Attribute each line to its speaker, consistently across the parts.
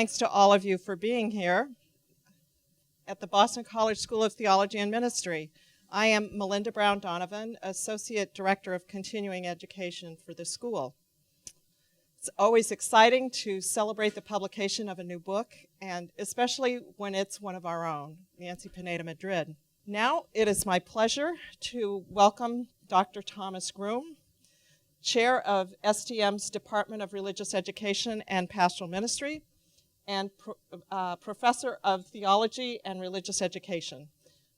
Speaker 1: thanks to all of you for being here at the Boston College School of Theology and Ministry. I am Melinda Brown Donovan, Associate Director of Continuing Education for the school. It's always exciting to celebrate the publication of a new book, and especially when it's one of our own, Nancy Pineda-Madrid. Now it is my pleasure to welcome Dr. Thomas Groom, Chair of STM's Department of Religious Education and Pastoral Ministry, and Professor of Theology and Religious Education.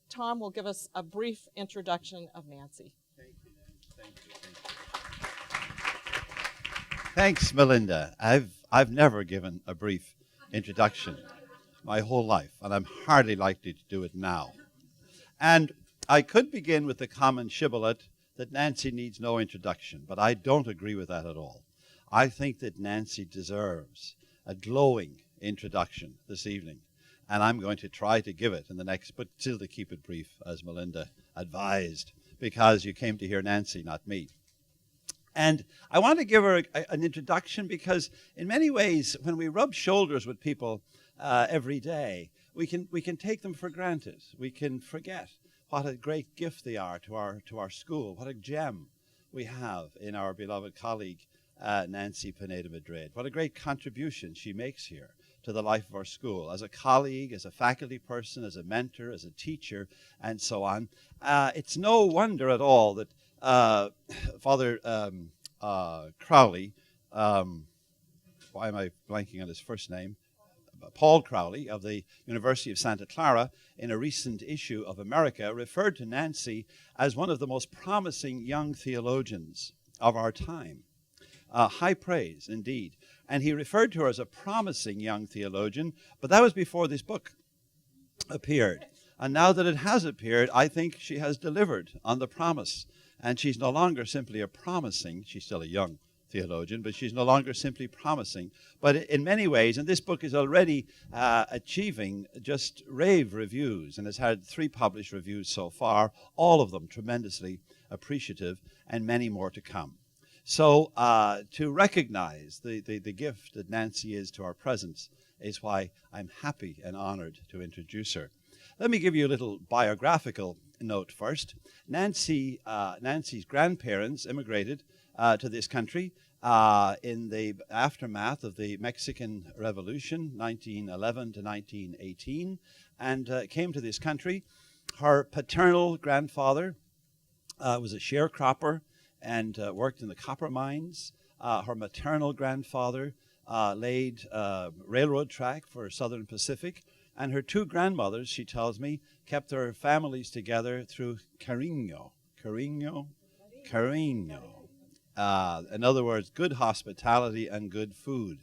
Speaker 1: Tom will give us a brief introduction of Nancy.
Speaker 2: Thank you, Nan. Thanks, Melinda. I've never given a brief introduction my whole life, and I'm hardly likely to do it now. And I could begin with the common shibboleth that Nancy needs no introduction, but I don't agree with that at all. I think that Nancy deserves a glowing introduction this evening, and I'm going to try to give it in the next, but still to keep it brief, as Melinda advised, because you came to hear Nancy, not me. And I want to give her an introduction because in many ways, when we rub shoulders with people every day, we can take them for granted. We can forget what a great gift they are to our school, what a gem we have in our beloved colleague, Nancy Pineda-Madrid. What a great contribution she makes here to the life of our school, as a colleague, as a faculty person, as a mentor, as a teacher, and so on. It's no wonder at all that Father Crowley, why am I blanking on his first name? Paul Crowley of the University of Santa Clara, in a recent issue of America, referred to Nancy as one of the most promising young theologians of our time. High praise, indeed. And he referred to her as a promising young theologian, but that was before this book appeared. And now that it has appeared, I think she has delivered on the promise. And she's no longer simply a promising, she's still a young theologian, but she's no longer simply promising. But in many ways, and this book is already achieving just rave reviews, and has had 3 published reviews so far, all of them tremendously appreciative, and many more to come. So to recognize the gift that Nancy is to our presence is why I'm happy and honored to introduce her. Let me give you a little biographical note first. Nancy's grandparents immigrated to this country in the aftermath of the Mexican Revolution, 1911 to 1918, and came to this country. Her paternal grandfather was a sharecropper and worked in the copper mines. Her maternal grandfather laid railroad track for Southern Pacific, and her 2 grandmothers, she tells me, kept their families together through cariño. In other words, good hospitality and good food.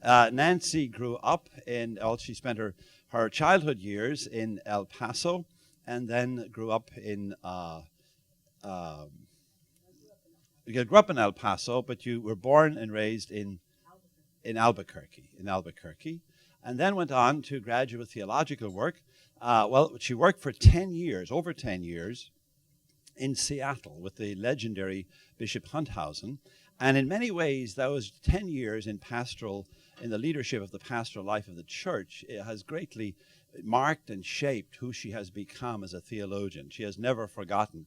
Speaker 2: Nancy grew up she spent her childhood years in El Paso, and then grew up in you grew up in El Paso, but you were born and raised in Albuquerque, and then went on to graduate theological work. She worked for 10 years, over 10 years, in Seattle with the legendary Bishop Hunthausen. And in many ways, those 10 years in the leadership of the pastoral life of the church, it has greatly marked and shaped who she has become as a theologian. She has never forgotten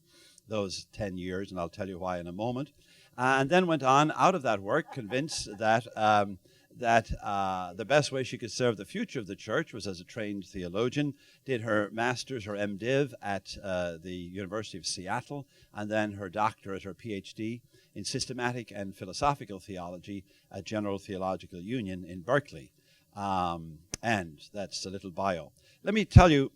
Speaker 2: those 10 years, and I'll tell you why in a moment. And then went on out of that work, convinced that the best way she could serve the future of the church was as a trained theologian, did her master's, her MDiv at the University of Seattle, and then her doctorate, her PhD in systematic and philosophical theology at General Theological Union in Berkeley. And that's a little bio. Let me tell you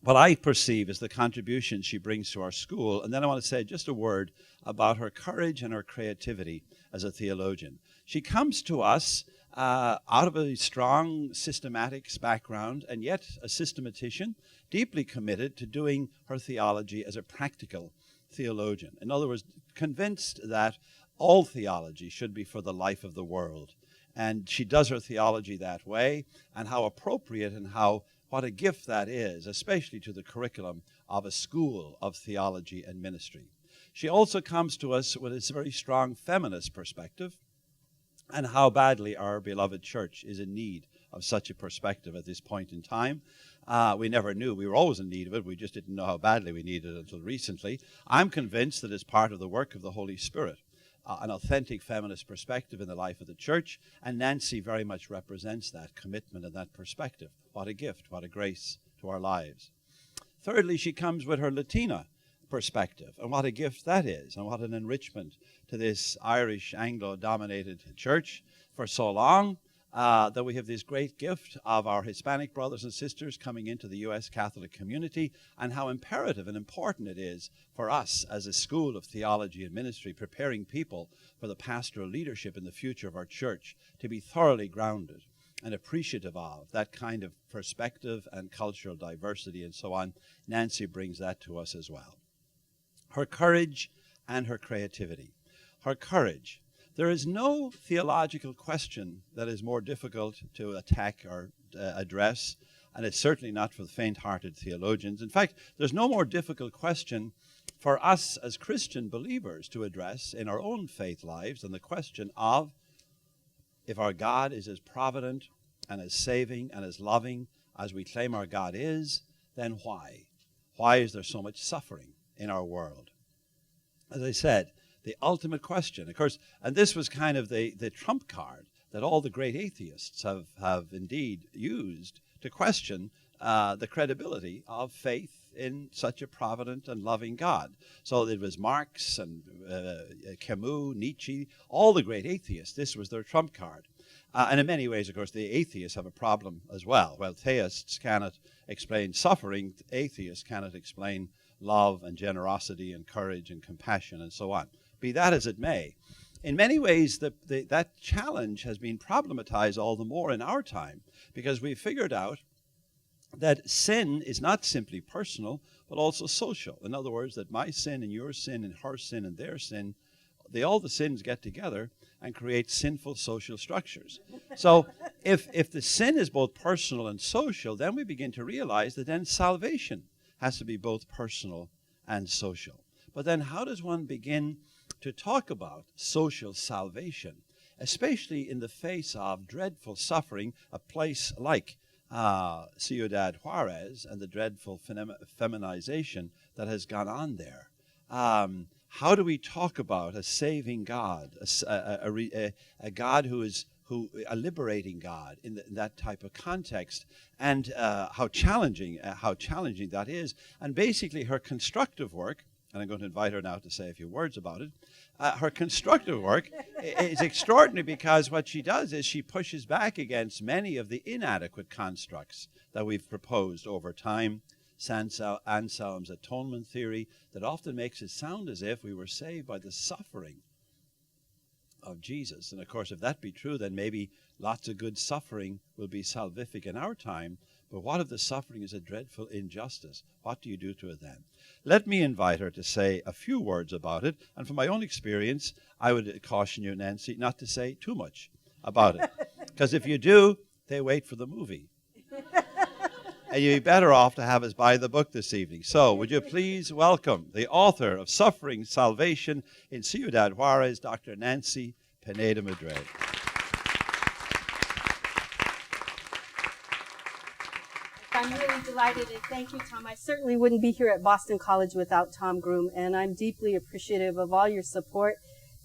Speaker 2: what I perceive as the contribution she brings to our school, and then I want to say just a word about her courage and her creativity as a theologian. She comes to us out of a strong systematics background, and yet a systematician, deeply committed to doing her theology as a practical theologian. In other words, convinced that all theology should be for the life of the world. And she does her theology that way, and how appropriate and what a gift that is, especially to the curriculum of a school of theology and ministry. She also comes to us with a very strong feminist perspective, and how badly our beloved church is in need of such a perspective at this point in time. We never knew. We were always in need of it. We just didn't know how badly we needed it until recently. I'm convinced that it's part of the work of the Holy Spirit, an authentic feminist perspective in the life of the church, and Nancy very much represents that commitment and that perspective. What a gift, what a grace to our lives. Thirdly, she comes with her Latina perspective, and what a gift that is, and what an enrichment to this Irish Anglo-dominated church for so long, that we have this great gift of our Hispanic brothers and sisters coming into the U.S. Catholic community, and how imperative and important it is for us as a school of theology and ministry, preparing people for the pastoral leadership in the future of our church, to be thoroughly grounded and appreciative of that kind of perspective and cultural diversity and so on. Nancy brings that to us as well. Her courage and her creativity. Her courage. There is no theological question that is more difficult to attack or address, and it's certainly not for the faint-hearted theologians. In fact, there's no more difficult question for us as Christian believers to address in our own faith lives than the question of, if our God is as provident and as saving and as loving as we claim our God is, then why? Why is there so much suffering in our world? As I said, the ultimate question, of course, and this was kind of the trump card that all the great atheists have indeed used to question the credibility of faith in such a provident and loving God. So it was Marx and Camus, Nietzsche, all the great atheists. This was their trump card. And in many ways, of course, the atheists have a problem as well. While theists cannot explain suffering, atheists cannot explain love and generosity and courage and compassion and so on. Be that as it may, in many ways, that challenge has been problematized all the more in our time, because we've figured out that sin is not simply personal, but also social. In other words, that my sin and your sin and her sin and their sin, all the sins get together and create sinful social structures. So if the sin is both personal and social, then we begin to realize that then salvation has to be both personal and social. But then how does one begin to talk about social salvation, especially in the face of dreadful suffering, a place like Ciudad Juárez and the dreadful feminization that has gone on there? How do we talk about a saving God, a God who is a liberating God in that type of context, and how challenging that is? And basically, her constructive work, and I'm going to invite her now to say a few words about it. Her constructive work is extraordinary, because what she does is she pushes back against many of the inadequate constructs that we've proposed over time. Anselm's atonement theory that often makes it sound as if we were saved by the suffering of Jesus. And of course, if that be true, then maybe lots of good suffering will be salvific in our time. But what if the suffering is a dreadful injustice? What do you do to it then? Let me invite her to say a few words about it. And from my own experience, I would caution you, Nancy, not to say too much about it. Because if you do, they wait for the movie. And you'd be better off to have us buy the book this evening. So would you please welcome the author of Suffering Salvation in Ciudad Juárez, Dr. Nancy Pineda-Madrid.
Speaker 3: I'm really delighted, and thank you, Tom. I certainly wouldn't be here at Boston College without Tom Groom, and I'm deeply appreciative of all your support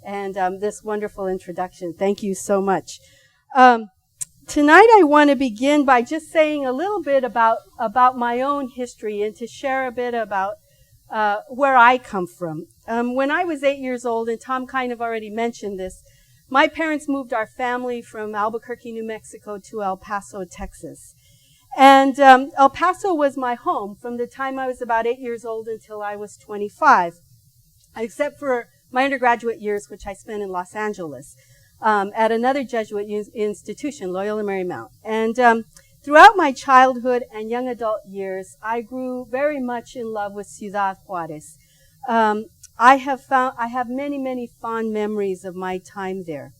Speaker 3: and this wonderful introduction. Thank you so much. Tonight I want to begin by just saying a little bit about my own history and to share a bit about where I come from. When I was 8 years old, and Tom kind of already mentioned this, my parents moved our family from Albuquerque, New Mexico to El Paso, Texas. And El Paso was my home from the time I was about 8 years old until I was 25, except for my undergraduate years, which I spent in Los Angeles. At another Jesuit institution, Loyola Marymount. And throughout my childhood and young adult years, I grew very much in love with Ciudad Juárez. I have many, many fond memories of my time there.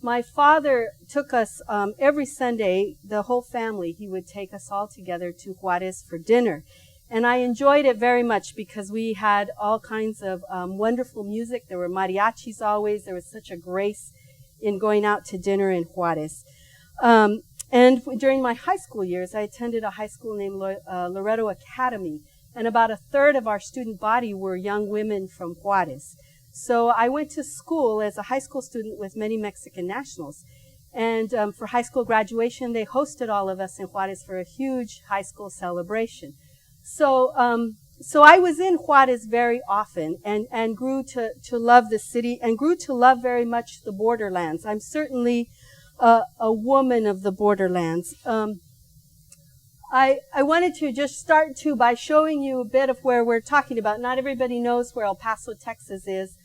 Speaker 3: My father took us every Sunday, the whole family, he would take us all together to Juárez for dinner. And I enjoyed it very much because we had all kinds of wonderful music. There were mariachis always. There was such a grace in going out to dinner in Juárez. During my high school years, I attended a high school named Loreto Academy, and about a third of our student body were young women from Juárez. So I went to school as a high school student with many Mexican nationals. And for high school graduation, they hosted all of us in Juárez for a huge high school celebration. So I was in Juárez very often and grew to love the city and grew to love very much the borderlands. I'm certainly a woman of the borderlands. I wanted to just start by showing you a bit of where we're talking about. Not everybody knows where El Paso, Texas is,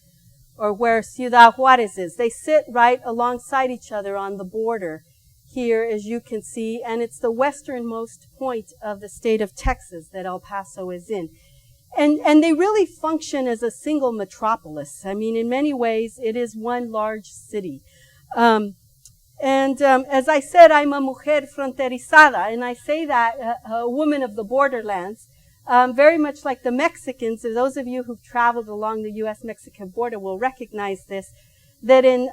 Speaker 3: or where Ciudad Juárez is. They sit right alongside each other on the border here, as you can see, and it's the westernmost point of the state of Texas that El Paso is in. And they really function as a single metropolis. I mean, in many ways, it is one large city. As I said, I'm a mujer fronterizada, and I say that, a woman of the borderlands, very much like the Mexicans. Those of you who've traveled along the U.S.-Mexican border will recognize this, that in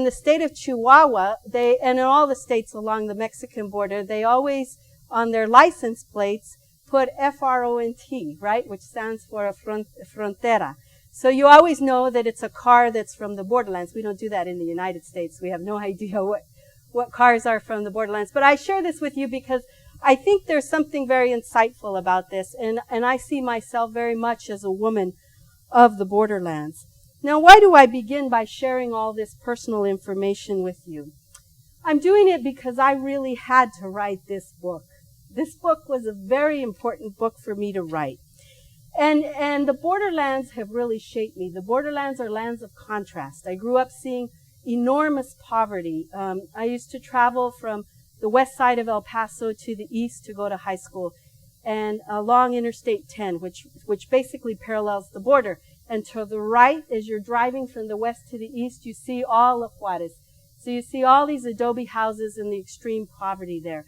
Speaker 3: the state of Chihuahua, and in all the states along the Mexican border, they always, on their license plates, put F-R-O-N-T, right, which stands for a frontera. So you always know that it's a car that's from the borderlands. We don't do that in the United States. We have no idea what cars are from the borderlands. But I share this with you because I think there's something very insightful about this, and I see myself very much as a woman of the borderlands. Now, why do I begin by sharing all this personal information with you? I'm doing it because I really had to write this book. This book was a very important book for me to write. And the borderlands have really shaped me. The borderlands are lands of contrast. I grew up seeing enormous poverty. I used to travel from the west side of El Paso to the east to go to high school, and along Interstate 10, which basically parallels the border. And to the right, as you're driving from the west to the east, you see all of Juárez. So you see all these adobe houses and the extreme poverty there.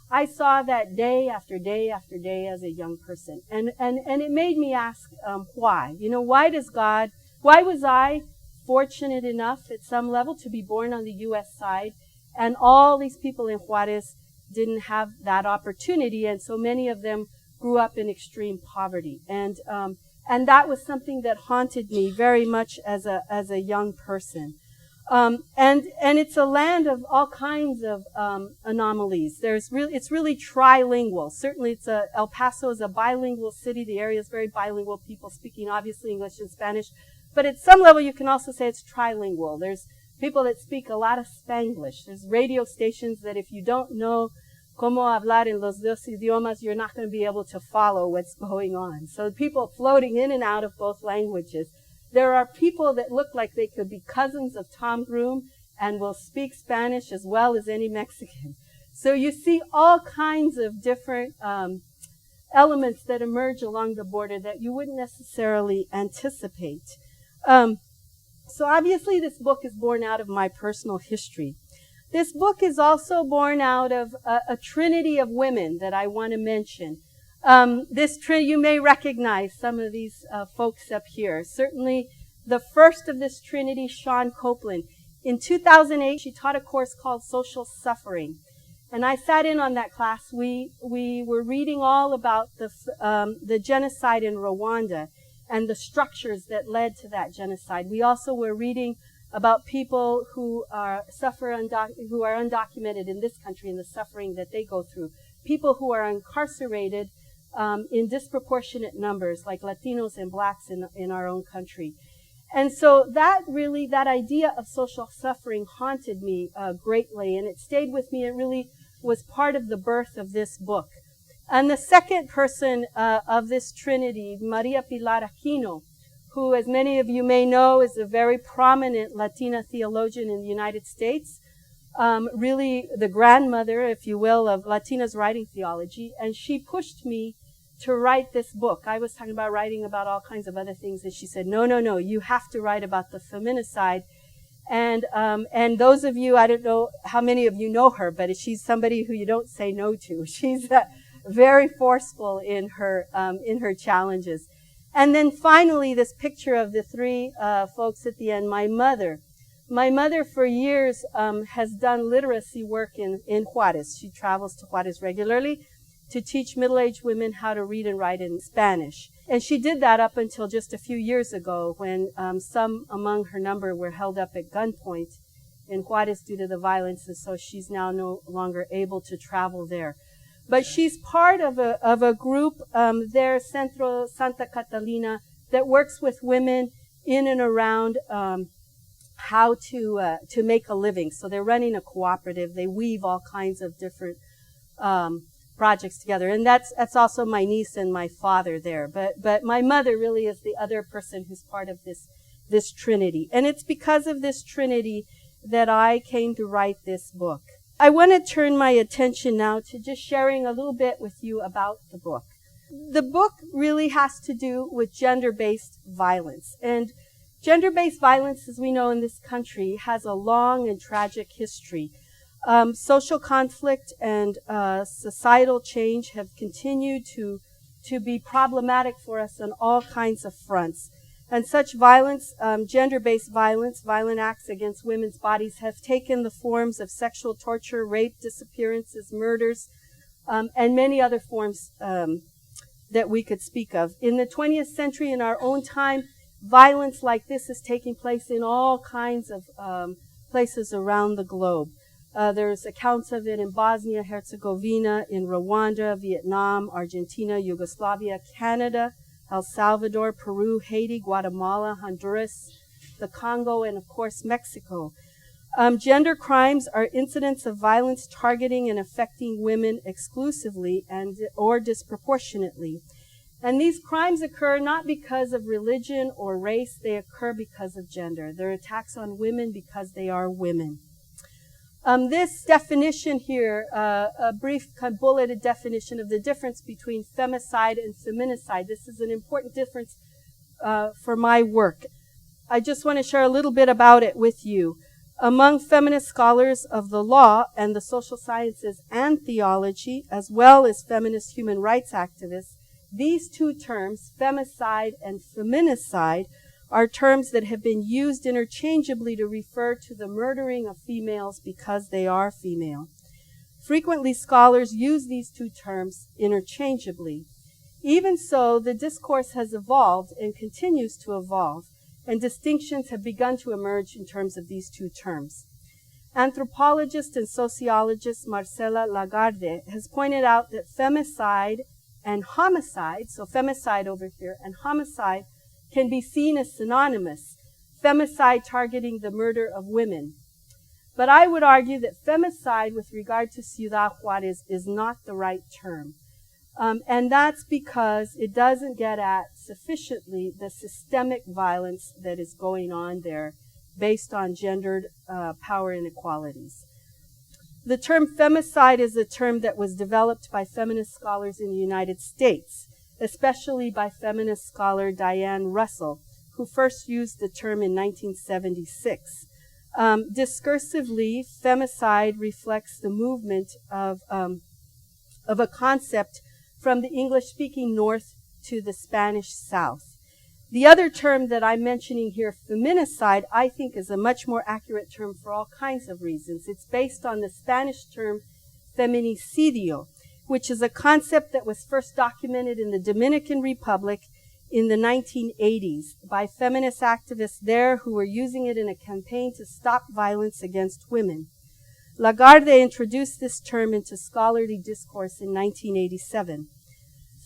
Speaker 3: I saw that day after day after day as a young person. And it made me ask, why? You know, why was I fortunate enough at some level to be born on the U.S. side, and all these people in Juárez didn't have that opportunity, and so many of them grew up in extreme poverty. And that was something that haunted me very much as a young person. And it's a land of all kinds of anomalies. It's really trilingual. Certainly, El Paso is a bilingual city. The area is very bilingual. People speaking obviously English and Spanish, but at some level, you can also say it's trilingual. There's people that speak a lot of Spanglish. There's radio stations that if you don't know cómo hablar en los dos idiomas, you're not going to be able to follow what's going on. So people floating in and out of both languages. There are people that look like they could be cousins of Tom Groom and will speak Spanish as well as any Mexican. So you see all kinds of different elements that emerge along the border that you wouldn't necessarily anticipate. So obviously this book is born out of my personal history. This book is also born out of a trinity of women that I want to mention. You may recognize some of these folks up here. Certainly the first of this trinity, Shawn Copeland. In 2008, she taught a course called Social Suffering. And I sat in on that class. We were reading all about the genocide in Rwanda and the structures that led to that genocide. We also were reading about people who are undocumented in this country and the suffering that they go through. People who are incarcerated in disproportionate numbers, like Latinos and blacks in our own country. And so that idea of social suffering haunted me greatly, and it stayed with me. It really was part of the birth of this book. And the second person of this trinity, Maria Pilar Aquino, who, as many of you may know, is a very prominent Latina theologian in the United States, really the grandmother, if you will, of Latinas writing theology. And she pushed me to write this book. I was talking about writing about all kinds of other things, and she said, no, you have to write about the feminicide. And those of you, I don't know how many of you know her, but she's somebody who you don't say no to. She's very forceful in her challenges. And then finally, this picture of the three folks at the end. My mother My mother for years has done literacy work in Juárez. She travels to Juárez regularly to teach middle-aged women how to read and write in Spanish. And she did that up until just a few years ago when some among her number were held up at gunpoint in Juárez due to the violence, and so she's now no longer able to travel there. But she's part of a group there, Centro Santa Catalina, that works with women in and around how to make a living. So they're running a cooperative. They weave all kinds of different projects together, and that's also my niece and my father there. But my mother really is the other person who's part of this trinity, and it's because of this trinity that I came to write this book. I want to turn my attention now to just sharing a little bit with you about the book. The book really has to do with gender-based violence, and gender-based violence, as we know in this country, has a long and tragic history. Social conflict and societal change have continued to be problematic for us on all kinds of fronts. And such violence, gender-based violence, violent acts against women's bodies, have taken the forms of sexual torture, rape, disappearances, murders, and many other forms that we could speak of. In the 20th century, in our own time, violence like this is taking place in all kinds of places around the globe. There's accounts of it in Bosnia, Herzegovina, in Rwanda, Vietnam, Argentina, Yugoslavia, Canada, El Salvador, Peru, Haiti, Guatemala, Honduras, the Congo, and of course Mexico. Gender crimes are incidents of violence targeting and affecting women exclusively and or disproportionately. And these crimes occur not because of religion or race, they occur because of gender. They're attacks on women because they are women. This definition here, a brief bulleted definition of the difference between femicide and feminicide. This is an important difference for my work. I just want to share a little bit about it with you. Among feminist scholars of the law and the social sciences and theology, as well as feminist human rights activists, these two terms, femicide and feminicide, are terms that have been used interchangeably to refer to the murdering of females because they are female. Frequently, scholars use these two terms interchangeably. Even so, the discourse has evolved and continues to evolve, and distinctions have begun to emerge in terms of these two terms. Anthropologist and sociologist Marcela Lagarde has pointed out that femicide and homicide, so femicide over here and homicide, can be seen as synonymous, femicide targeting the murder of women. But I would argue that femicide with regard to Ciudad Juárez is not the right term. And that's because it doesn't get at sufficiently the systemic violence that is going on there based on gendered power inequalities. The term femicide is a term that was developed by feminist scholars in the United States, especially by feminist scholar Diane Russell, who first used the term in 1976. Discursively, femicide reflects the movement of a concept from the English-speaking North to the Spanish South. The other term that I'm mentioning here, feminicide, I think is a much more accurate term for all kinds of reasons. It's based on the Spanish term feminicidio, which is a concept that was first documented in the Dominican Republic in the 1980s by feminist activists there who were using it in a campaign to stop violence against women. Lagarde introduced this term into scholarly discourse in 1987.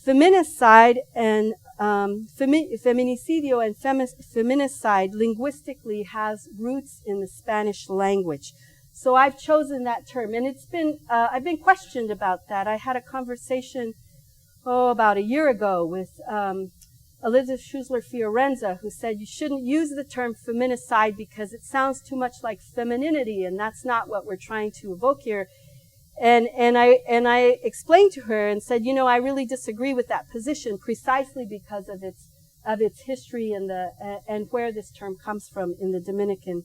Speaker 3: Feminicide and feminicidio and feminicide linguistically has roots in the Spanish language. So I've chosen that term, and it's been I've been questioned about that. I had a conversation about a year ago with Elizabeth Schusler Fiorenza, who said you shouldn't use the term feminicide because it sounds too much like femininity, and that's not what we're trying to evoke here. And I explained to her and said, you know, I really disagree with that position precisely because of its history and where this term comes from in the Dominican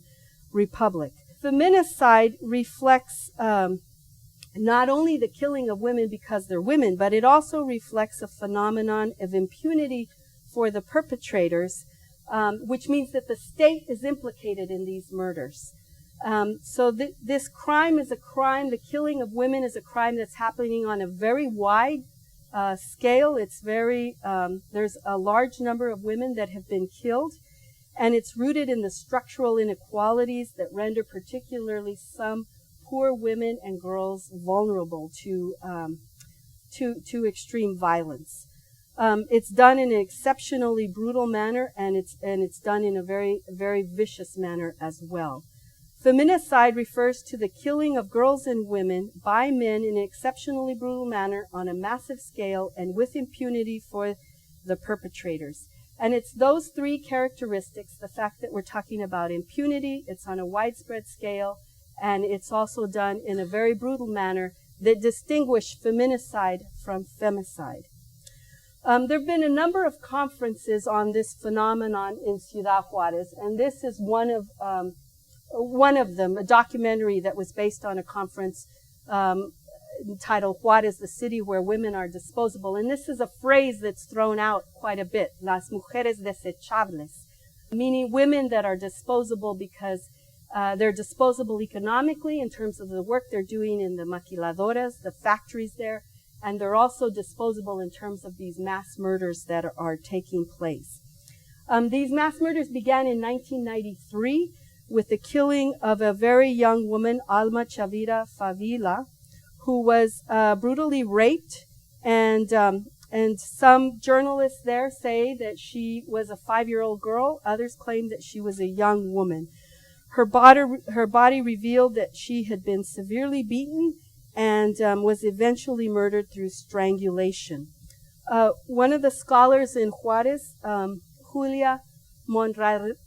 Speaker 3: Republic. Feminicide reflects not only the killing of women because they're women, but it also reflects a phenomenon of impunity for the perpetrators which means that the state is implicated in these murders. So this crime is a crime, the killing of women is a crime that's happening on a very wide scale. It's there's a large number of women that have been killed, and it's rooted in the structural inequalities that render particularly some poor women and girls vulnerable to extreme violence. It's done in an exceptionally brutal manner, and it's done in a very, very vicious manner as well. Feminicide refers to the killing of girls and women by men in an exceptionally brutal manner on a massive scale and with impunity for the perpetrators. And it's those three characteristics, the fact that we're talking about impunity, it's on a widespread scale, and it's also done in a very brutal manner, that distinguish feminicide from femicide. There have been a number of conferences on this phenomenon in Ciudad Juárez, and this is one of them, a documentary that was based on a conference entitled Juárez, the City Where Women Are Disposable. And this is a phrase that's thrown out quite a bit, las mujeres desechables, meaning women that are disposable because they're disposable economically in terms of the work they're doing in the maquiladoras, the factories there, and they're also disposable in terms of these mass murders that are taking place. These mass murders began in 1993 with the killing of a very young woman, Alma Chavira Favila, who was brutally raped, and some journalists there say that she was a 5-year-old girl. Others claim that she was a young woman. Her body revealed that she had been severely beaten and was eventually murdered through strangulation. One of the scholars in Juárez, Julia Monrares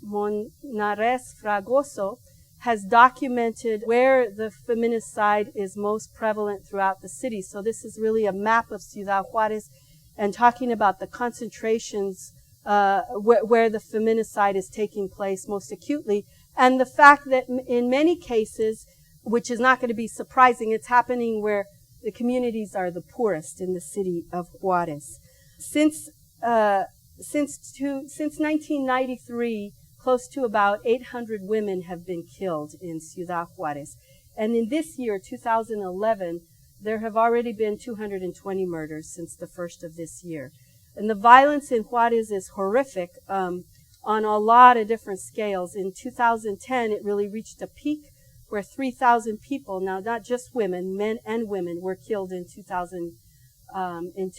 Speaker 3: Fragoso, has documented where the feminicide is most prevalent throughout the city. So this is really a map of Ciudad Juárez and talking about the concentrations where the feminicide is taking place most acutely. And the fact that in many cases, which is not going to be surprising, it's happening where the communities are the poorest in the city of Juárez. Since 1993, close to about 800 women have been killed in Ciudad Juárez. And in this year, 2011, there have already been 220 murders since the first of this year. And the violence in Juárez is horrific on a lot of different scales. In 2010, it really reached a peak where 3,000 people, now not just women, men and women, were killed in 2010 in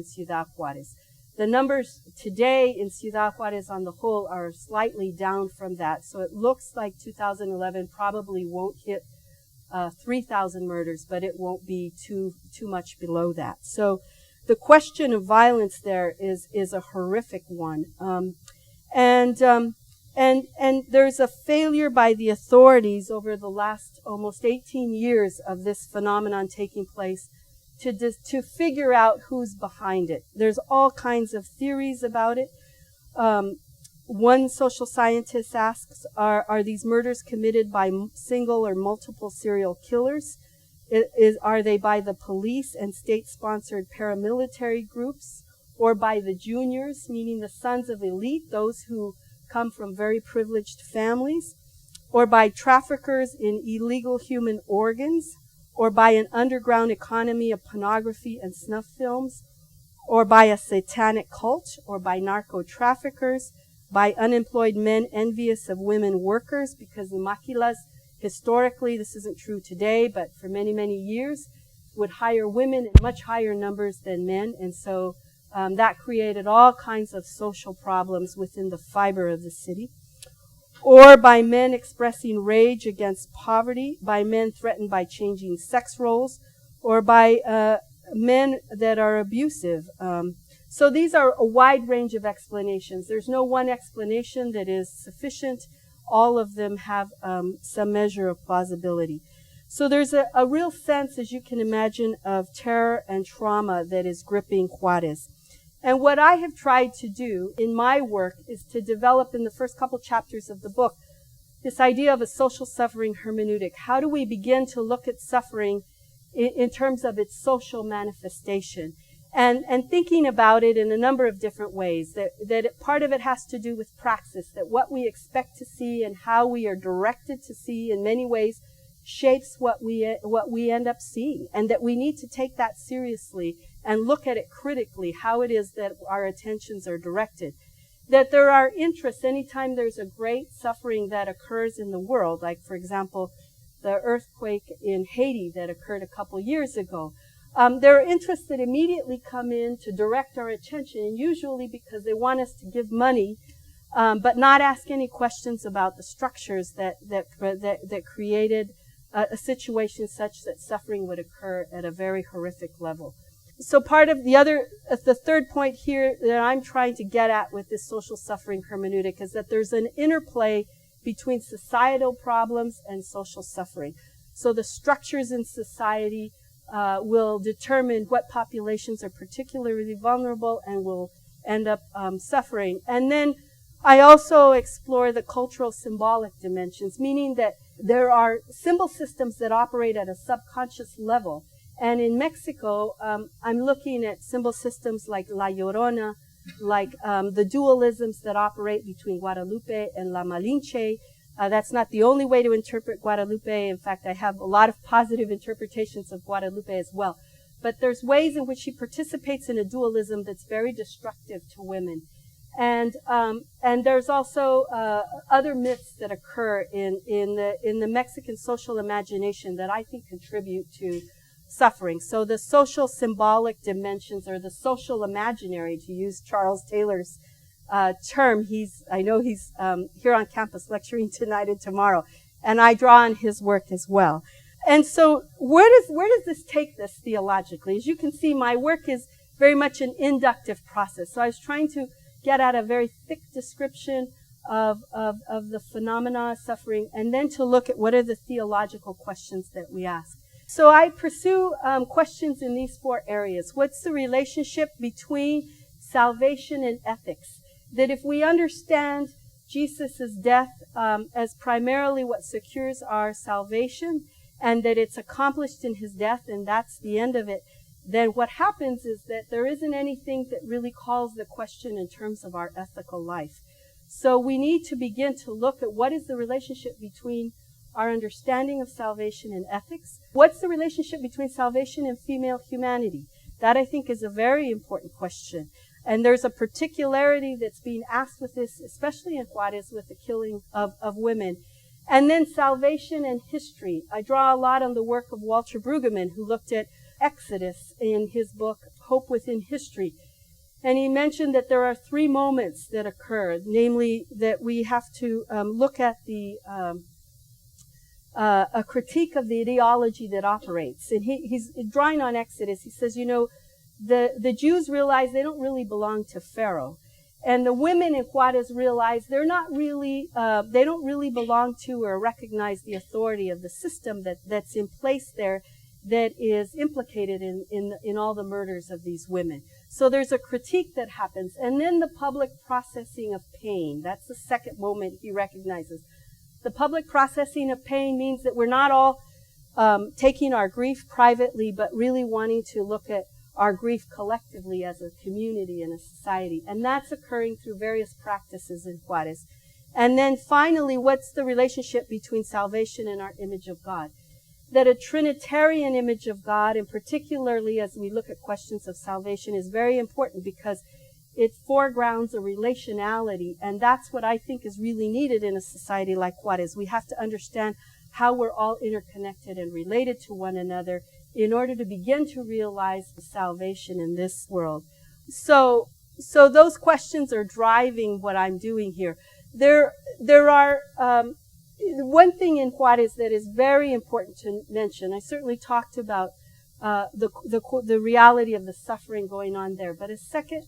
Speaker 3: Ciudad Juárez. The numbers today in Ciudad Juárez on the whole are slightly down from that. So it looks like 2011 probably won't hit 3,000 murders, but it won't be too much below that. So the question of violence there is a horrific one. And there's a failure by the authorities over the last almost 18 years of this phenomenon taking place to figure out who's behind it. There's all kinds of theories about it. One social scientist asks, are these murders committed by single or multiple serial killers? Are they by the police and state-sponsored paramilitary groups, or by the juniors, meaning the sons of elite, those who come from very privileged families, or by traffickers in illegal human organs, or by an underground economy of pornography and snuff films, or by a satanic cult, or by narco-traffickers, by unemployed men envious of women workers, because the maquilas, historically, this isn't true today, but for many, many years, would hire women in much higher numbers than men, and so that created all kinds of social problems within the fiber of the city. Or by men expressing rage against poverty, by men threatened by changing sex roles, or by men that are abusive. So these are a wide range of explanations. There's no one explanation that is sufficient. All of them have some measure of plausibility. So there's a real sense, as you can imagine, of terror and trauma that is gripping Juárez. And what I have tried to do in my work is to develop in the first couple chapters of the book this idea of a social suffering hermeneutic. How do we begin to look at suffering in terms of its social manifestation? and thinking about it in a number of different ways. That part of it has to do with praxis, that what we expect to see and how we are directed to see in many ways shapes what we end up seeing, and that we need to take that seriously and look at it critically, how it is that our attentions are directed. That there are interests anytime there's a great suffering that occurs in the world, like, for example, the earthquake in Haiti that occurred a couple years ago. There are interests that immediately come in to direct our attention, and usually because they want us to give money, but not ask any questions about the structures that created a situation such that suffering would occur at a very horrific level. So part of the third point here that I'm trying to get at with this social suffering hermeneutic is that there's an interplay between societal problems and social suffering. So the structures in society will determine what populations are particularly vulnerable and will end up suffering. And then I also explore the cultural symbolic dimensions, meaning that there are symbol systems that operate at a subconscious level. And in Mexico, I'm looking at symbol systems like La Llorona, like the dualisms that operate between Guadalupe and La Malinche. That's not the only way to interpret Guadalupe. In fact, I have a lot of positive interpretations of Guadalupe as well. But there's ways in which she participates in a dualism that's very destructive to women. And there's also other myths that occur in the Mexican social imagination that I think contribute to suffering. So the social symbolic dimensions, or the social imaginary, to use Charles Taylor's term. I know he's here on campus lecturing tonight and tomorrow, and I draw on his work as well. And so where does this take us theologically? As you can see, my work is very much an inductive process. So I was trying to get at a very thick description of the phenomena of suffering, and then to look at what are the theological questions that we ask. So I pursue questions in these four areas. What's the relationship between salvation and ethics? That if we understand Jesus' death as primarily what secures our salvation, and that it's accomplished in his death, and that's the end of it, then what happens is that there isn't anything that really calls the question in terms of our ethical life. So we need to begin to look at what is the relationship between our understanding of salvation and ethics. What's the relationship between salvation and female humanity? That, I think, is a very important question. And there's a particularity that's being asked with this, especially in Juárez, with the killing of women. And then salvation and history. I draw a lot on the work of Walter Brueggemann, who looked at Exodus in his book, Hope Within History. And he mentioned that there are three moments that occur, namely that we have to look at a critique of the ideology that operates. And he's drawing on Exodus. He says, the Jews realize they don't really belong to Pharaoh. And the women in Juárez realize they don't really belong to or recognize the authority of the system that's in place there, that is implicated in all the murders of these women. So there's a critique that happens. And then the public processing of pain. That's the second moment he recognizes. The public processing of pain means that we're not all taking our grief privately, but really wanting to look at our grief collectively as a community and a society. And that's occurring through various practices in Juárez. And then finally, what's the relationship between salvation and our image of God? That a Trinitarian image of God, and particularly as we look at questions of salvation, is very important because it foregrounds a relationality, and that's what I think is really needed in a society like Juárez. We have to understand how we're all interconnected and related to one another in order to begin to realize the salvation in this world. So those questions are driving what I'm doing here. There are one thing in Juárez that is very important to mention. I certainly talked about the reality of the suffering going on there, but a second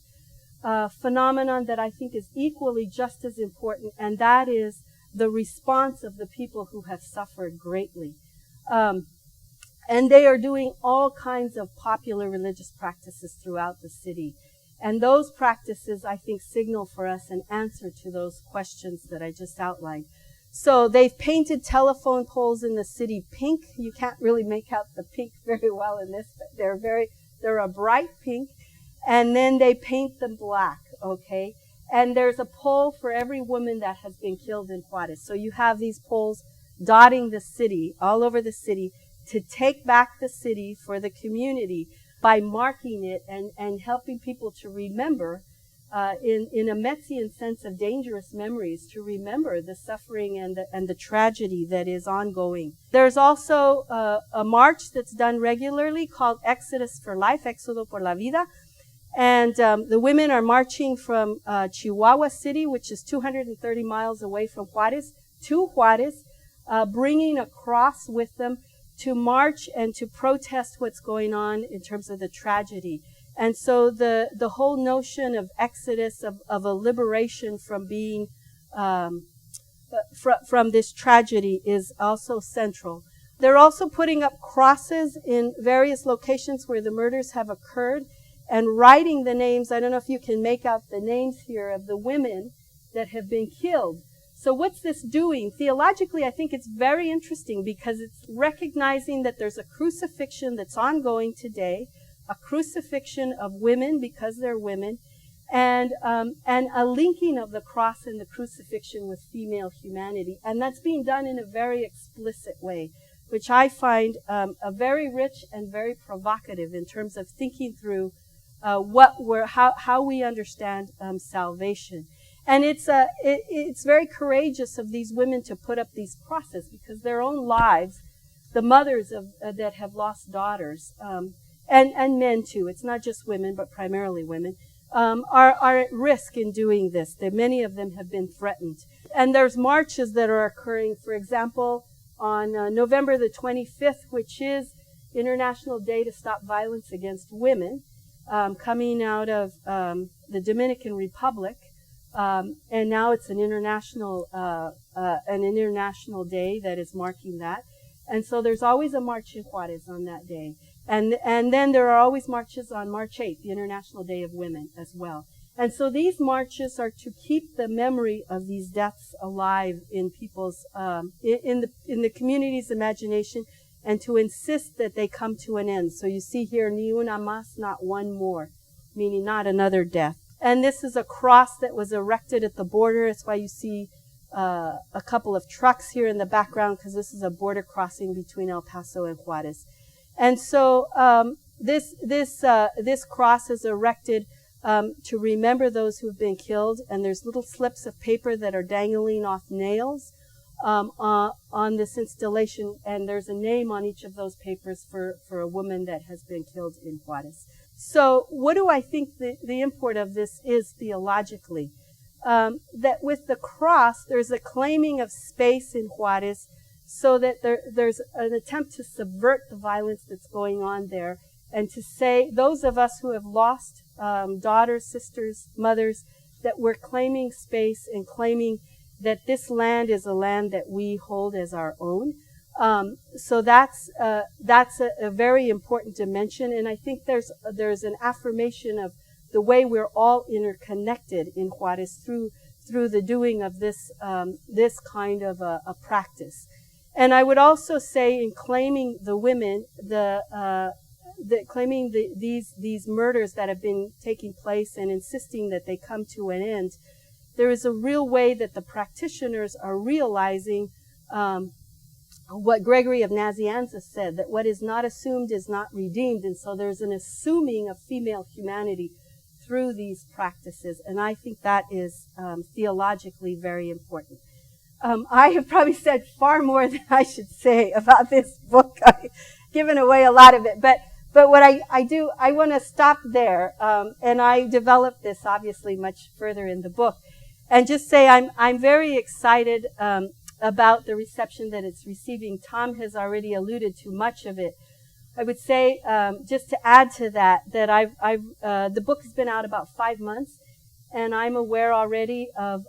Speaker 3: phenomenon that I think is equally just as important, and that is the response of the people who have suffered greatly. And they are doing all kinds of popular religious practices throughout the city. And those practices, I think, signal for us an answer to those questions that I just outlined. So they've painted telephone poles in the city pink. You can't really make out the pink very well in this, but they're a bright pink. and then they paint them black, okay? And there's a pole for every woman that has been killed in Juárez. So you have these poles dotting the city, all over the city, to take back the city for the community by marking it and helping people to remember, in a Metzian sense of dangerous memories, to remember the suffering and the tragedy that is ongoing. There's also a march that's done regularly called Exodus for Life, Éxodo por la Vida. And the women are marching from Chihuahua City, which is 230 miles away from Juárez, to Juárez, bringing a cross with them to march and to protest what's going on in terms of the tragedy. And so the whole notion of exodus, of a liberation from being, from this tragedy is also central. They're also putting up crosses in various locations where the murders have occurred and writing the names. I don't know if you can make out the names here of the women that have been killed. So what's this doing? Theologically, I think it's very interesting because it's recognizing that there's a crucifixion that's ongoing today, a crucifixion of women because they're women, and a linking of the cross and the crucifixion with female humanity. And that's being done in a very explicit way, which I find a very rich and very provocative in terms of thinking through how we understand salvation. And it's very courageous of these women to put up these crosses because their own lives, the mothers that have lost daughters, and men too, it's not just women, but primarily women, are at risk in doing this. Many of them have been threatened. And there's marches that are occurring, for example, on November the 25th, which is International Day to Stop Violence Against Women, coming out of the Dominican Republic. And now it's an international day that is marking that. And so there's always a march in Juárez on that day. And then there are always marches on March 8th, the International Day of Women as well. And so these marches are to keep the memory of these deaths alive in people's, in the community's imagination, and to insist that they come to an end. So you see here, ni una más, not one more, meaning not another death. And this is a cross that was erected at the border. That's why you see a couple of trucks here in the background, because this is a border crossing between El Paso and Juárez. And so this cross is erected to remember those who have been killed. And there's little slips of paper that are dangling off nails on this installation. And there's a name on each of those papers for a woman that has been killed in Juárez. So what do I think the import of this is theologically? That with the cross, there's a claiming of space in Juárez so that there's an attempt to subvert the violence that's going on there and to say, those of us who have lost daughters, sisters, mothers, that we're claiming space and claiming that this land is a land that we hold as our own. So that's a very important dimension, and I think there's an affirmation of the way we're all interconnected in Juárez through the doing of this kind of a practice. And I would also say, in claiming the women, claiming these murders that have been taking place and insisting that they come to an end, there is a real way that the practitioners are realizing what Gregory of Nazianzus said, that what is not assumed is not redeemed. And so there's an assuming of female humanity through these practices. And I think that is theologically very important. I have probably said far more than I should say about this book. I've given away a lot of it. But what I do, I want to stop there. And I developed this obviously much further in the book. And just say I'm very excited about the reception that it's receiving. Tom has already alluded to much of it. I would say, just to add to that the book has been out about 5 months, and I'm aware already of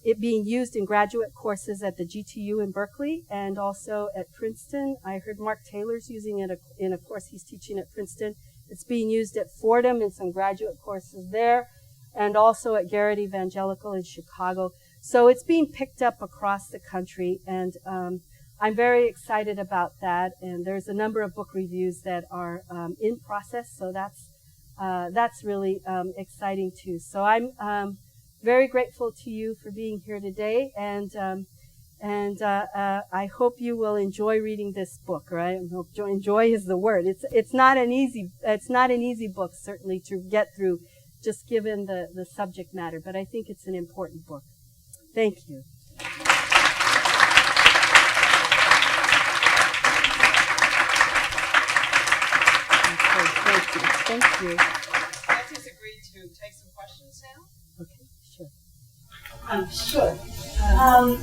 Speaker 3: it being used in graduate courses at the GTU in Berkeley and also at Princeton. I heard Mark Taylor's using it in a course he's teaching at Princeton. It's being used at Fordham in some graduate courses there, and also at Garrett Evangelical in Chicago. So it's being picked up across the country, and I'm very excited about that. And there's a number of book reviews that are in process, so that's that's really exciting too. So I'm very grateful to you for being here today, and I hope you will enjoy reading this book. Right? I hope enjoy is the word. It's not an easy book certainly to get through, just given the subject matter. But I think it's an important book. Thank you. Thank you.
Speaker 1: Nancy's agreed to take some questions now.
Speaker 3: Okay, sure.
Speaker 4: Sure.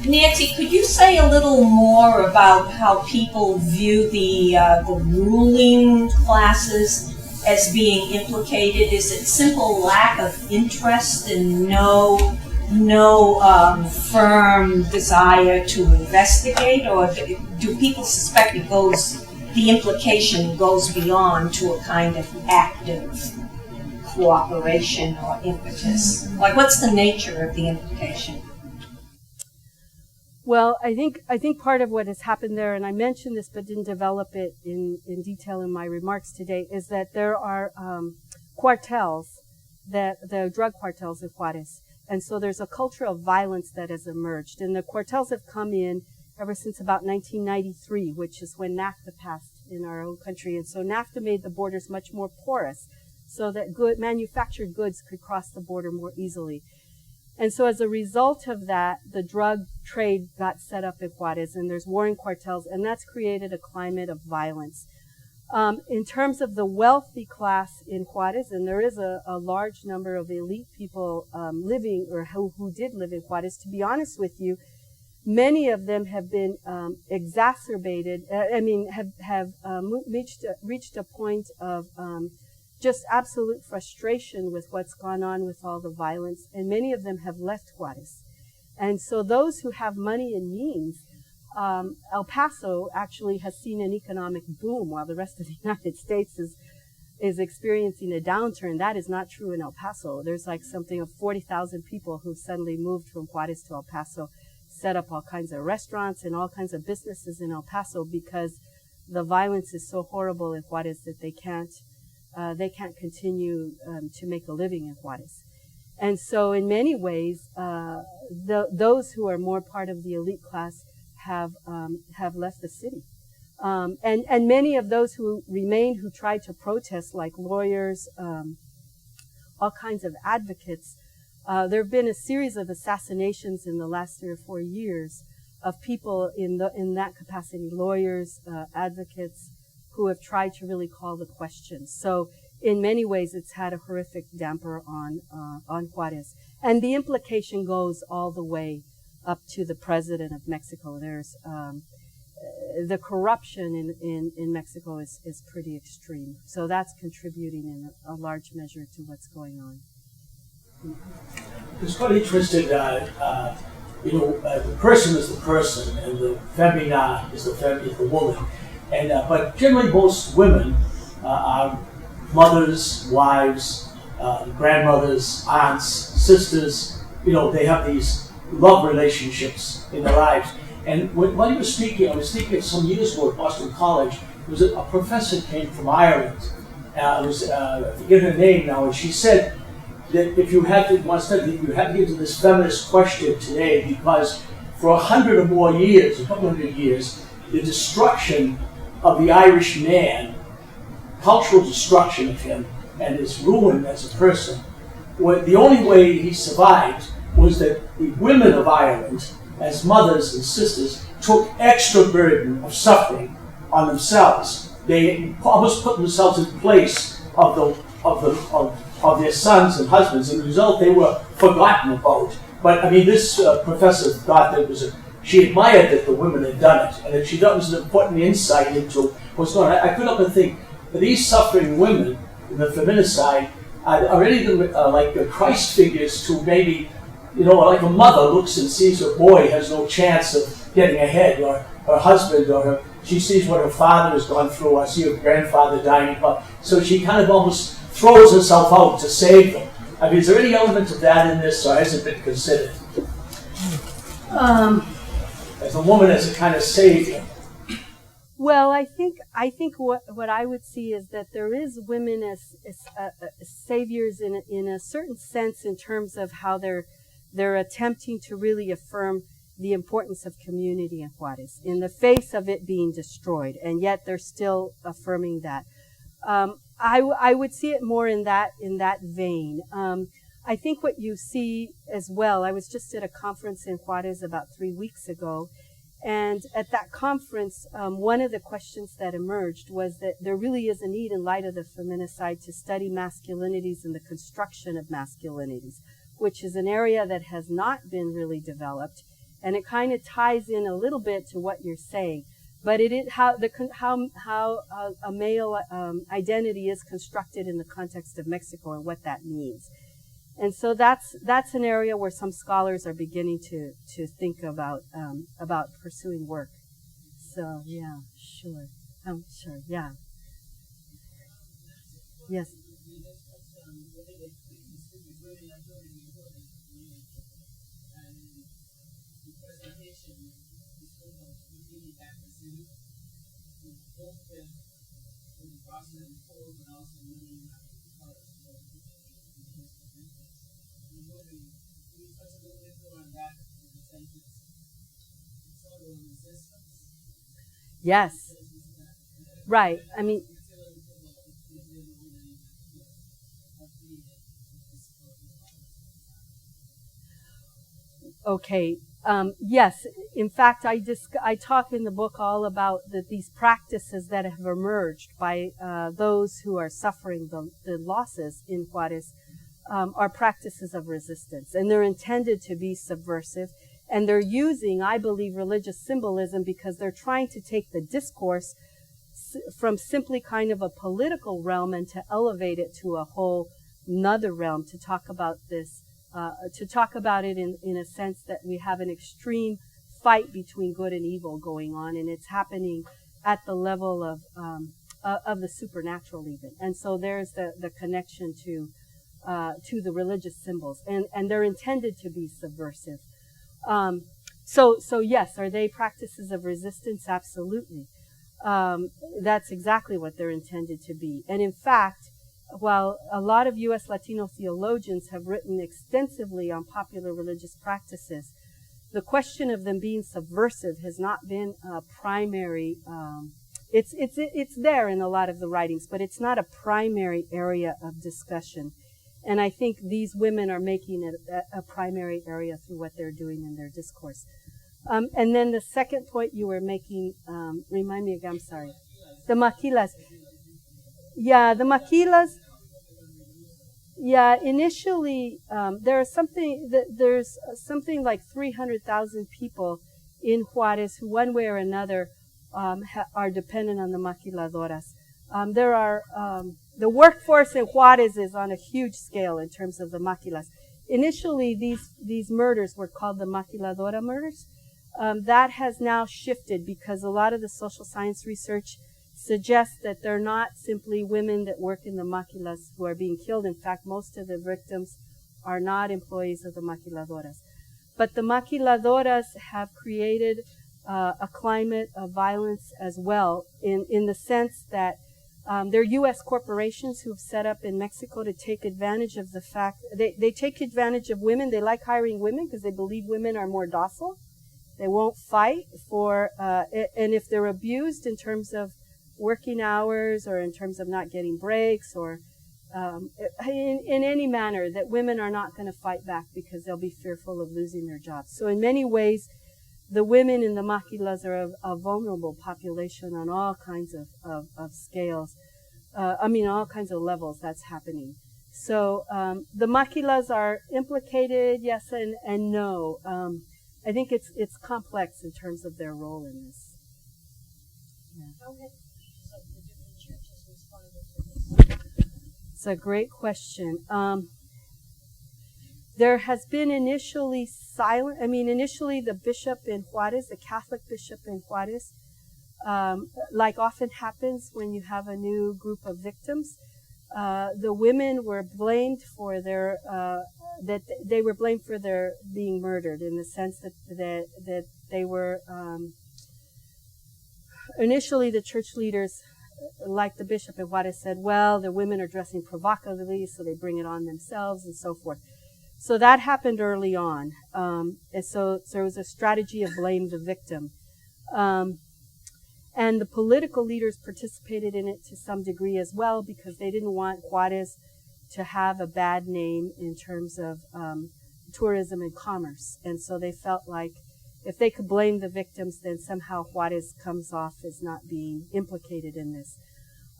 Speaker 4: Nancy, could you say a little more about how people view the ruling classes as being implicated? Is it simple lack of interest and no firm desire to investigate, or do people suspect the implication goes beyond to a kind of active cooperation or impetus? Like, what's the nature of the implication?
Speaker 3: Well, I think part of what has happened there, and I mentioned this but didn't develop it in detail in my remarks today, is that there are cartels, the drug cartels of Juárez. And so there's a culture of violence that has emerged. And the cartels have come in ever since about 1993, which is when NAFTA passed in our own country. And so NAFTA made the borders much more porous so that manufactured goods could cross the border more easily. And so as a result of that, the drug trade got set up in Juárez, and there's warring cartels, and that's created a climate of violence. In terms of the wealthy class in Juárez, and there is a large number of elite people living, or who did live in Juárez, to be honest with you, many of them have been exacerbated, have reached a point of just absolute frustration with what's gone on with all the violence, and many of them have left Juárez. And so those who have money and means, El Paso actually has seen an economic boom while the rest of the United States is experiencing a downturn. That is not true in El Paso. There's like something of 40,000 people who suddenly moved from Juárez to El Paso, set up all kinds of restaurants and all kinds of businesses in El Paso because the violence is so horrible in Juárez that they can't continue to make a living in Juárez. And so in many ways, those who are more part of the elite class have left the city. And many of those who remain, who tried to protest, like lawyers, all kinds of advocates, there have been a series of assassinations in the last 3 or 4 years of people in that capacity, lawyers, advocates, who have tried to really call the questions. So in many ways, it's had a horrific damper on Juárez. And the implication goes all the way up to the president of Mexico. There's the corruption in Mexico is pretty extreme. So that's contributing in a large measure to what's going on.
Speaker 5: It's quite interesting that the person is the person, and the femina is the woman. And but generally, most women are mothers, wives, grandmothers, aunts, sisters. They have these love relationships in their lives. And when he was speaking, I was thinking some years ago at Boston College, there was a professor came from Ireland. I forget her name now, and she said that if you had to get to this feminist question today, because for 100 or more years, a couple hundred years, the destruction of the Irish man, cultural destruction of him, and his ruin as a person, the only way he survived was that the women of Ireland, as mothers and sisters, took extra burden of suffering on themselves. They almost put themselves in place of their sons and husbands. As a result, they were forgotten about. But I mean, this professor thought that she admired that the women had done it, and that she thought it was an important insight into what's going on. I couldn't help but think that these suffering women, in the feminicide, are anything like the Christ figures to maybe, like a mother looks and sees her boy has no chance of getting ahead, or her husband, or she sees what her father has gone through, or see her grandfather dying, so she kind of almost throws herself out to save them. I mean, is there any element of that in this, or has it been considered? As a woman as a kind of savior?
Speaker 3: Well, I think what I would see is that there is women as saviors in a certain sense in terms of how they're attempting to really affirm the importance of community in Juárez in the face of it being destroyed, and yet they're still affirming that. I would see it more in that vein. I think what you see as well. I was just at a conference in Juárez about 3 weeks ago. And at that conference, one of the questions that emerged was that there really is a need in light of the feminicide to study masculinities and the construction of masculinities, which is an area that has not been really developed. And it kind of ties in a little bit to what you're saying. But it is how a male identity is constructed in the context of Mexico and what that means. And so that's an area where some scholars are beginning to think about pursuing work. So yeah, sure. Sure, yeah. Yes. Yes. Right. I mean, okay. Yes. In fact, I talk in the book all about these practices that have emerged by those who are suffering the losses in Juárez are practices of resistance, and they're intended to be subversive. And they're using, I believe, religious symbolism because they're trying to take the discourse from simply kind of a political realm and to elevate it to a whole another realm, to talk about this, to talk about it in a sense that we have an extreme fight between good and evil going on, and it's happening at the level of the supernatural even. And so there's the connection to the religious symbols, and they're intended to be subversive. So yes, are they practices of resistance? Absolutely. That's exactly what they're intended to be. And in fact, while a lot of U.S. Latino theologians have written extensively on popular religious practices, the question of them being subversive has not been a primary, it's there in a lot of the writings, but it's not a primary area of discussion. And I think these women are making it a primary area through what they're doing in their discourse. And then the second point you were making, remind me again, I'm sorry. The maquilas. Yeah, the maquilas. Yeah, initially, there's something like 300,000 people in Juárez who one way or another are dependent on the maquiladoras. The workforce in Juárez is on a huge scale in terms of the maquilas. Initially, these murders were called the Maquiladora Murders. That has now shifted because a lot of the social science research suggests that they're not simply women that work in the maquilas who are being killed. In fact, most of the victims are not employees of the maquiladoras. But the maquiladoras have created a climate of violence as well, in the sense that they're U.S. corporations who have set up in Mexico to take advantage of the fact they take advantage of women. They like hiring women because they believe women are more docile. They won't fight and if they're abused in terms of working hours or in terms of not getting breaks or in any manner, that women are not going to fight back because they'll be fearful of losing their jobs. So in many ways, the women in the maquilas are a vulnerable population on all kinds of scales. All kinds of levels that's happening. So the maquilas are implicated, yes and no. I think it's complex in terms of their role in this. Yeah.
Speaker 4: How have some of the different churches responded to this?
Speaker 3: It's a great question. There has been initially the bishop in Juárez, the Catholic bishop in Juárez, like often happens when you have a new group of victims, the women were blamed for their being murdered, in the sense that they were initially the church leaders, like the bishop in Juárez, said, well, the women are dressing provocatively, so they bring it on themselves and so forth. So that happened early on. And so there was a strategy of blame the victim. And the political leaders participated in it to some degree as well, because they didn't want Juárez to have a bad name in terms of tourism and commerce. And so they felt like if they could blame the victims, then somehow Juárez comes off as not being implicated in this.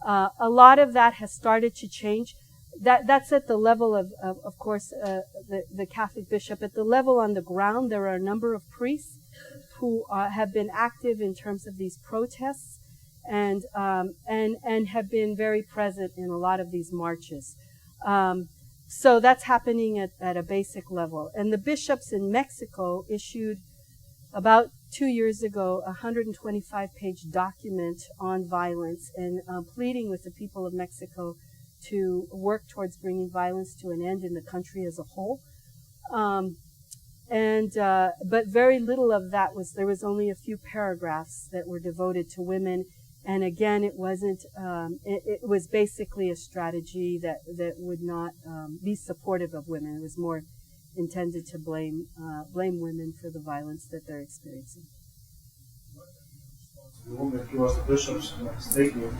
Speaker 3: A lot of that has started to change. That's at the level of course, the Catholic bishop. At the level on the ground, there are a number of priests who have been active in terms of these protests and have been very present in a lot of these marches. So that's happening at a basic level. And the bishops in Mexico issued about 2 years ago a 125-page document on violence and pleading with the people of Mexico to work towards bringing violence to an end in the country as a whole. But very little of that there was only a few paragraphs that were devoted to women. And again, it wasn't, it was basically a strategy that would not be supportive of women. It was more intended to blame women for the violence that they're experiencing.
Speaker 6: The woman, he was the bishop's statement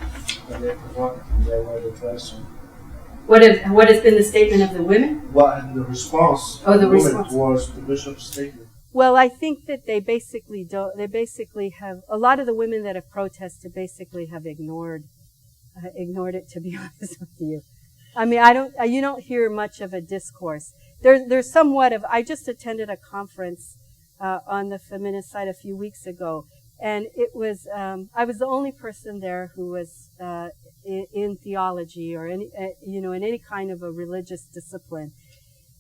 Speaker 6: that they provided, and they were the person.
Speaker 3: What has been the statement of the women?
Speaker 6: Well, and the response
Speaker 3: of the
Speaker 6: woman
Speaker 3: response
Speaker 6: towards the bishop's statement.
Speaker 3: Well, I think that they basically have, a lot of the women that have protested basically have ignored it, to be honest with you. I mean, you don't hear much of a discourse. There's somewhat of, I just attended a conference, on the feminist side a few weeks ago, and it was, I was the only person there who was, in theology or in any kind of a religious discipline.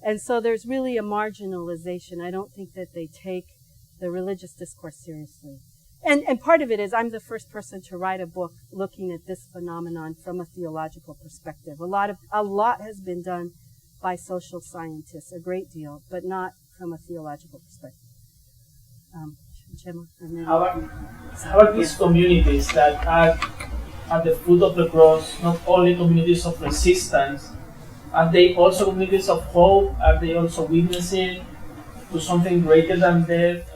Speaker 3: And so there's really a marginalization. I don't think that they take the religious discourse seriously. And part of it is I'm the first person to write a book looking at this phenomenon from a theological perspective. A lot has been done by social scientists, a great deal, but not from a theological perspective. Gemma, and then,
Speaker 7: how about these communities that are at the foot of the cross, not only communities of resistance, are they also communities of hope? Are they also witnessing to something greater than death?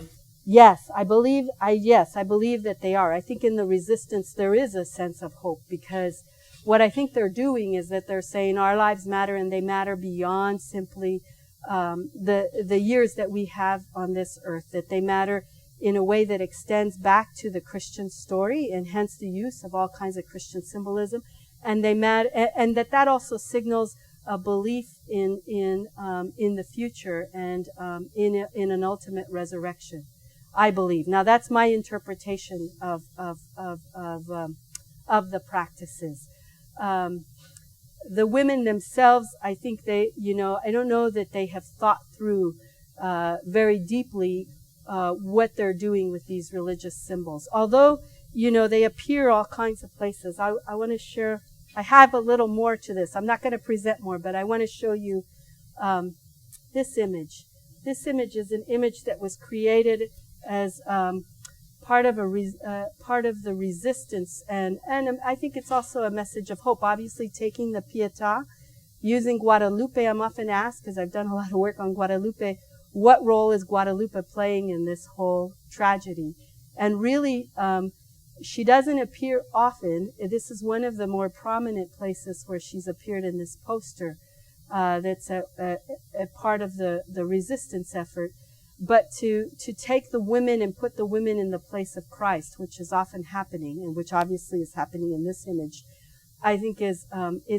Speaker 3: Yes, I believe that they are. I think in the resistance there is a sense of hope, because what I think they're doing is that they're saying our lives matter, and they matter beyond simply the years that we have on this earth, that they matter in a way that extends back to the Christian story, and hence the use of all kinds of Christian symbolism, and they matter, and that also signals a belief in the future and in an ultimate resurrection. I believe. Now that's my interpretation of the practices. The women themselves, I think I don't know that they have thought through very deeply what they're doing with these religious symbols. Although, they appear all kinds of places. I want to share, I have a little more to this. I'm not going to present more, but I want to show you this image. This image is an image that was created as part of the resistance, and I think it's also a message of hope. Obviously, taking the Pietà, using Guadalupe. I'm often asked, because I've done a lot of work on Guadalupe, what role is Guadalupe playing in this whole tragedy? And really, she doesn't appear often. This is one of the more prominent places where she's appeared in this poster. That's a part of the resistance effort. But to take the women and put the women in the place of Christ, which is often happening, and which obviously is happening in this image, I think is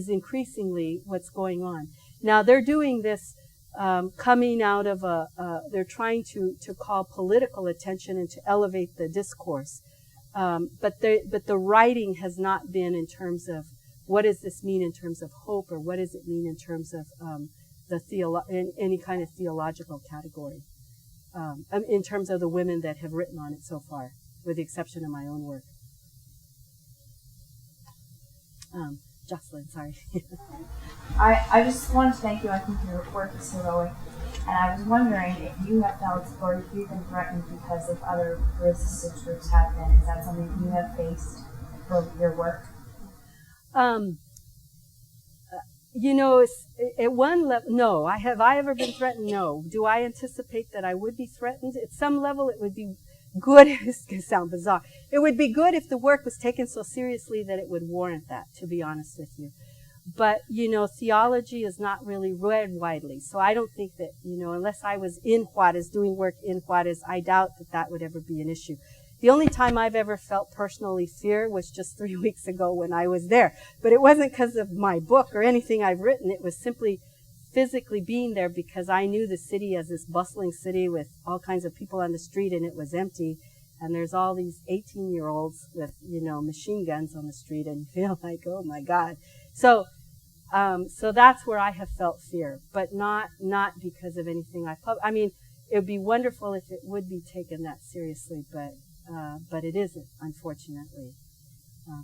Speaker 3: increasingly what's going on. Now they're doing this coming out of they're trying to call political attention and to elevate the discourse. But the writing has not been in terms of what does this mean in terms of hope, or what does it mean in terms of any kind of theological category. In terms of the women that have written on it so far, with the exception of my own work. Jocelyn, sorry.
Speaker 8: I just want to thank you. I think your work is heroic. And I was wondering if you have felt or if you've been threatened because of other resistance groups have been. Is that something you have faced for your work?
Speaker 3: You know, at one level, no. Have I ever been threatened? No. Do I anticipate that I would be threatened? At some level, it would be good. This could sound bizarre. It would be good if the work was taken so seriously that it would warrant that, to be honest with you. But, you know, theology is not really read widely. So I don't think that, you know, unless I was in Juárez, doing work in Juárez, I doubt that that would ever be an issue. The only time I've ever felt personally fear was just 3 weeks ago when I was there. But it wasn't because of my book or anything I've written. It was simply physically being there because I knew the city as this bustling city with all kinds of people on the street, and it was empty. And there's all these 18-year-olds with, you know, machine guns on the street, and you feel like, oh my God. So that's where I have felt fear, but not because of anything I mean, it would be wonderful if it would be taken that seriously, but it isn't, unfortunately.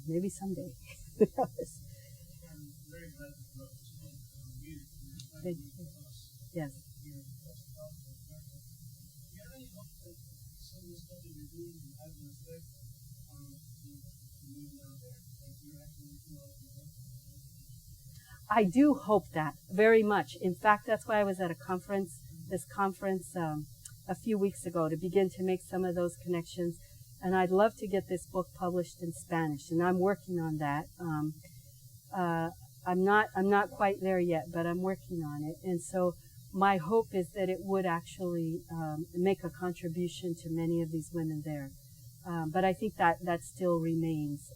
Speaker 3: Maybe someday. Thank you. Yes. I do hope that very much. In fact, that's why I was at this conference a few weeks ago, to begin to make some of those connections. And I'd love to get this book published in Spanish, and I'm working on that. I'm not quite there yet, but I'm working on it. And so my hope is that it would actually make a contribution to many of these women there. But I think that still remains.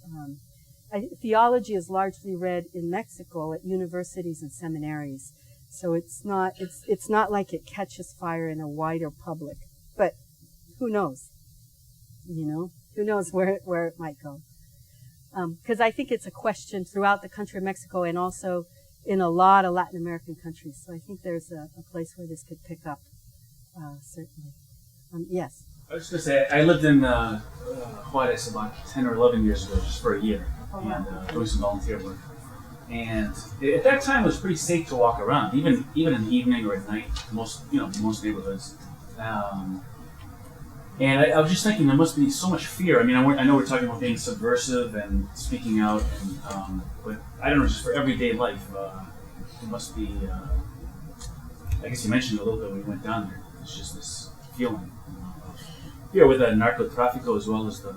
Speaker 3: Theology is largely read in Mexico at universities and seminaries, so it's not like it catches fire in a wider public. But who knows? You know, who knows where it might go? Because I think it's a question throughout the country of Mexico and also in a lot of Latin American countries. So I think there's a place where this could pick up, certainly. Yes.
Speaker 9: I was just going to say, I lived in Juárez about 10 or 11 years ago, just for a year, and doing some volunteer work. And at that time, it was pretty safe to walk around, even in the evening or at night, most neighborhoods. And I was just thinking, there must be so much fear. I mean, I know we're talking about being subversive and speaking out, but I don't know, just for everyday life, it must be. I guess you mentioned a little bit when we went down there. It's just this feeling. Here with the narcotráfico as well as the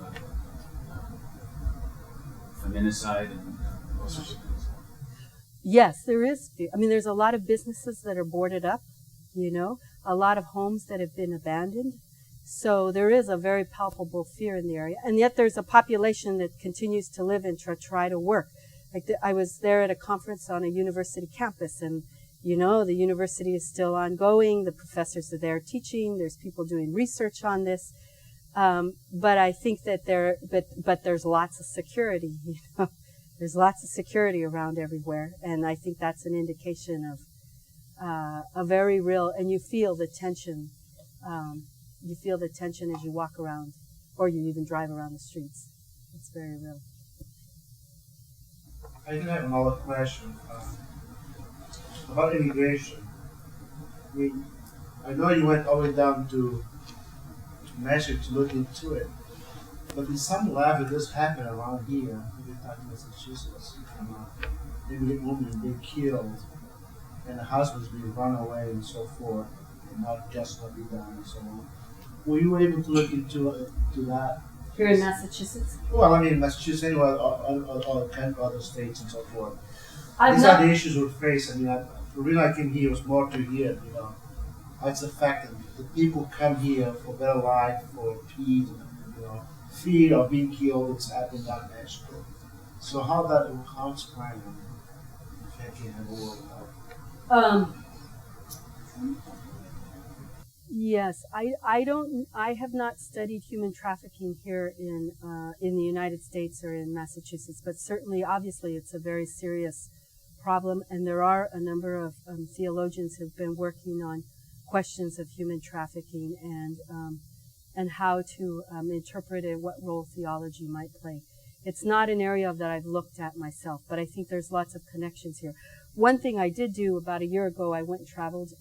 Speaker 9: feminicide and all sorts of things.
Speaker 3: Yes, there is fear. I mean, there's a lot of businesses that are boarded up, you know, a lot of homes that have been abandoned. So there is a very palpable fear in the area. And yet there's a population that continues to live and try to work. Like I was there at a conference on a university campus, and you know, the university is still ongoing. The professors are there teaching. There's people doing research on this. But I think that but there's lots of security, you know. There's lots of security around everywhere. And I think that's an indication of a very real, and you feel the tension. You feel the tension as you walk around, or you even drive around the streets. It's very real.
Speaker 6: I do have another question about immigration. I mean, I know you went all the way down to Mexico to look into it, but in some level, this happened around here, maybe in Massachusetts. Maybe a woman being killed, and the husband's being run away and so forth, and not just what be done and so on. Were you able to look into that?
Speaker 3: Here in Massachusetts?
Speaker 6: Well, I mean, Massachusetts, anyway, or 10 other states and so forth.
Speaker 3: I've
Speaker 6: These
Speaker 3: not-
Speaker 6: are the issues we face. I mean, the reason I came here was more to hear, you know, it's the fact that the people come here for better life, for peace, you know, fear of being killed. It's happened down in Mexico. So how it's playing, if I can have a word about it.
Speaker 3: Yes, I have not studied human trafficking here in the United States or in Massachusetts, but certainly, obviously, it's a very serious problem, and there are a number of theologians who've been working on questions of human trafficking and how to interpret it, what role theology might play. It's not an area that I've looked at myself, but I think there's lots of connections here. One thing I did do about a year ago, I went and traveled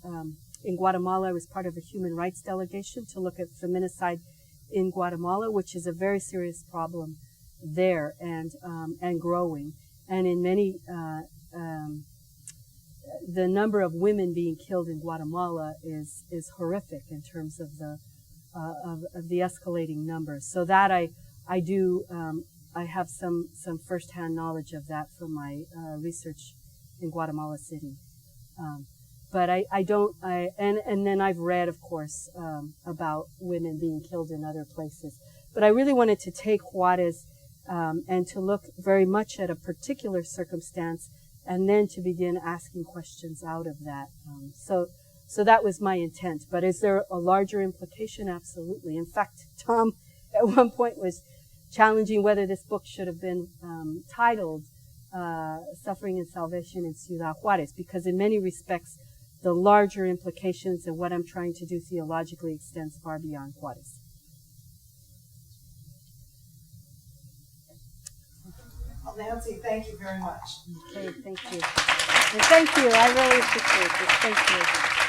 Speaker 3: in Guatemala. I was part of a human rights delegation to look at feminicide in Guatemala, which is a very serious problem there and growing. And in many, the number of women being killed in Guatemala is horrific in terms of the escalating numbers. So that I do, I have some firsthand knowledge of that from my research in Guatemala City. But and then I've read, of course, about women being killed in other places. But I really wanted to take Juárez and to look very much at a particular circumstance and then to begin asking questions out of that. So that was my intent. But is there a larger implication? Absolutely. In fact, Tom at one point was challenging whether this book should have been titled Suffering and Salvation in Ciudad Juárez, because in many respects, the larger implications and what I'm trying to do theologically extends far beyond Juárez.
Speaker 1: Well, Nancy, thank you very much.
Speaker 3: Okay, thank you. And thank you. I really appreciate this. Thank you.